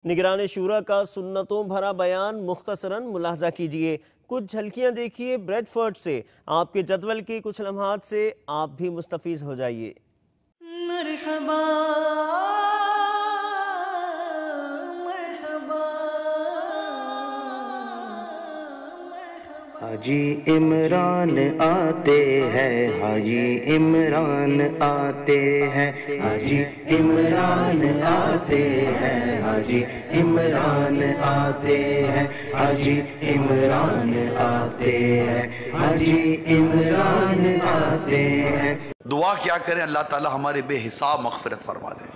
نگران شورا کا سنتوں بھرا بیان مختصراً ملاحظہ کیجئے۔ کچھ جھلکیاں دیکھیے بریڈ فورڈ سے۔ آپ کے جدول کے کچھ لمحات سے آپ بھی مستفیض ہو جائیے۔ مرحبا حاجی عمران آتے ہیں، حاجی عمران آتے ہیں، حاجی عمران آتے ہیں، حاجی عمران آتے ہیں، حاجی عمران آتے ہیں، حاجی عمران آتے ہیں۔ دعا کیا کریں؟ اللہ تعالی ہمارے بے حساب مغفرت فرما دے،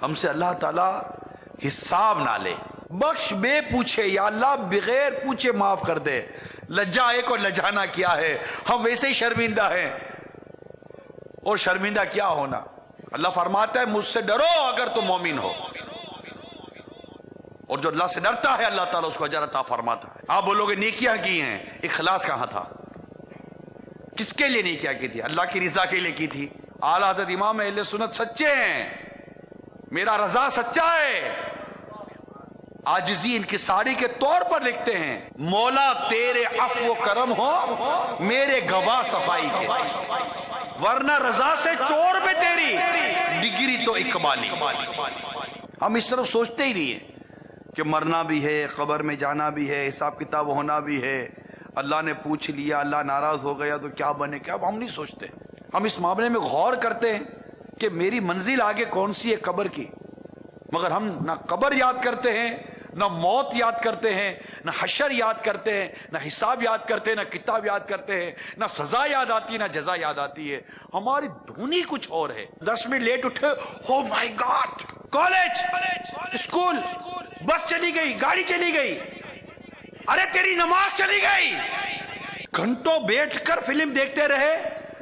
ہم سے اللہ تعالی حساب نہ لے، بخش بے پوچھے، یا اللہ بغیر پوچھے معاف کر دے۔ لجائے کو لجانا کیا ہے، ہم ویسے ہی شرمندہ ہیں، اور شرمندہ کیا ہونا۔ اللہ فرماتا ہے مجھ سے ڈرو اگر تم مومن ہو، اور جو اللہ سے ڈرتا ہے اللہ تعالیٰ اس کو اجر عطا فرماتا ہے۔ آپ بولو گے نیکیاں کی ہیں، اخلاص کہاں تھا؟ کس کے لیے نیکیاں کی تھی؟ اللہ کی رضا کے لیے کی تھی۔ اعلیٰ حضرت امام اہل سنت سچے ہیں، میرا رضا سچا ہے، عاجزی انکساری کے طور پر لکھتے ہیں مولا تیرے عفو و کرم ہو میرے گواہ صفائی کے، ورنہ رضا سے چور پہ تیری ڈگری تو اقبالی۔ ہم اس طرف سوچتے ہی نہیں ہیں کہ مرنا بھی ہے، قبر میں جانا بھی ہے، حساب کتاب ہونا بھی ہے، اللہ نے پوچھ لیا، اللہ ناراض ہو گیا تو کیا بنے، کیا ہم نہیں سوچتے۔ ہم اس معاملے میں غور کرتے ہیں کہ میری منزل آگے کون سی ہے قبر کی، مگر ہم نہ قبر یاد کرتے ہیں، نہ موت یاد کرتے ہیں، نہ حشر یاد کرتے ہیں، نہ حساب یاد کرتے ہیں، نہ کتاب یاد کرتے ہیں، نہ سزا یاد آتی ہے، نہ جزا یاد آتی ہے۔ ہماری دھونی کچھ اور ہے۔ 10 منٹ لیٹ اٹھے، او مائی گاڈ، کالج، اسکول، بس چلی گئی، گاڑی چلی گئی، ارے تیری نماز چلی گئی۔ گھنٹوں بیٹھ کر فلم دیکھتے رہے،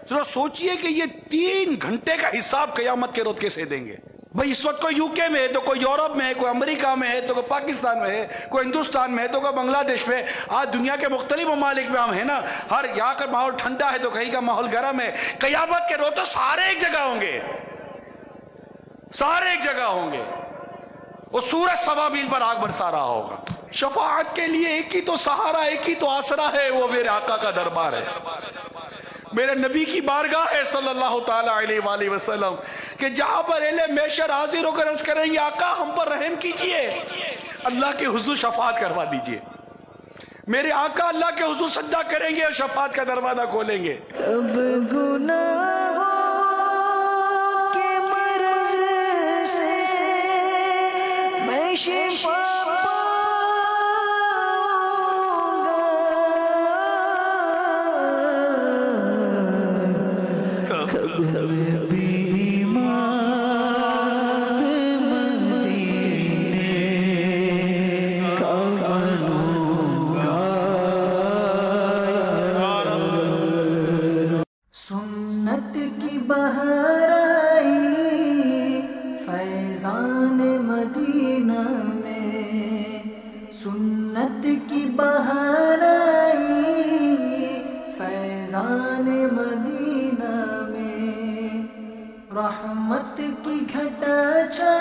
ذرا سوچئے کہ یہ 3 گھنٹے کا حساب قیامت کے روز کیسے دیں گے؟ بھئی اس وقت کوئی UK میں ہے تو کوئی یورپ میں ہے، کوئی امریکہ میں ہے تو کوئی پاکستان میں ہے، کوئی ہندوستان میں ہے تو کوئی بنگلہ دیش میں۔ آج دنیا کے مختلف ممالک میں ہم ہیں نا، ہر یہاں کا ماحول ٹھنڈا ہے تو کہیں کا ماحول گرم ہے۔ قیامت کے روز تو سارے ایک جگہ ہوں گے، سارے ایک جگہ ہوں گے، وہ سورج سوابیل پر آگ برسا رہا ہوگا۔ شفاعت کے لیے ایک ہی تو سہارا، ایک ہی تو آسرا ہے، وہ میرے آقا کا دربار ہے، میرے نبی کی بارگاہ ہے صلی اللہ تعالیٰ علیہ وآلہ وسلم، کہ جہاں پر اہل محشر حاضر ہو کر عرض کریں گے آقا ہم پر رحم کیجئے، اللہ کے حضور شفاعت کروا دیجئے۔ میرے آقا اللہ کے حضور سجدہ کریں گے اور شفاعت کا دروازہ کھولیں گے۔ اب گناہوں کے مرض سے میں شفا سنت کی بہار آئی فیضان مدینہ میں، سنت کی بہار آئی فیضان مدینہ میں، رحمت کی گھٹا چھا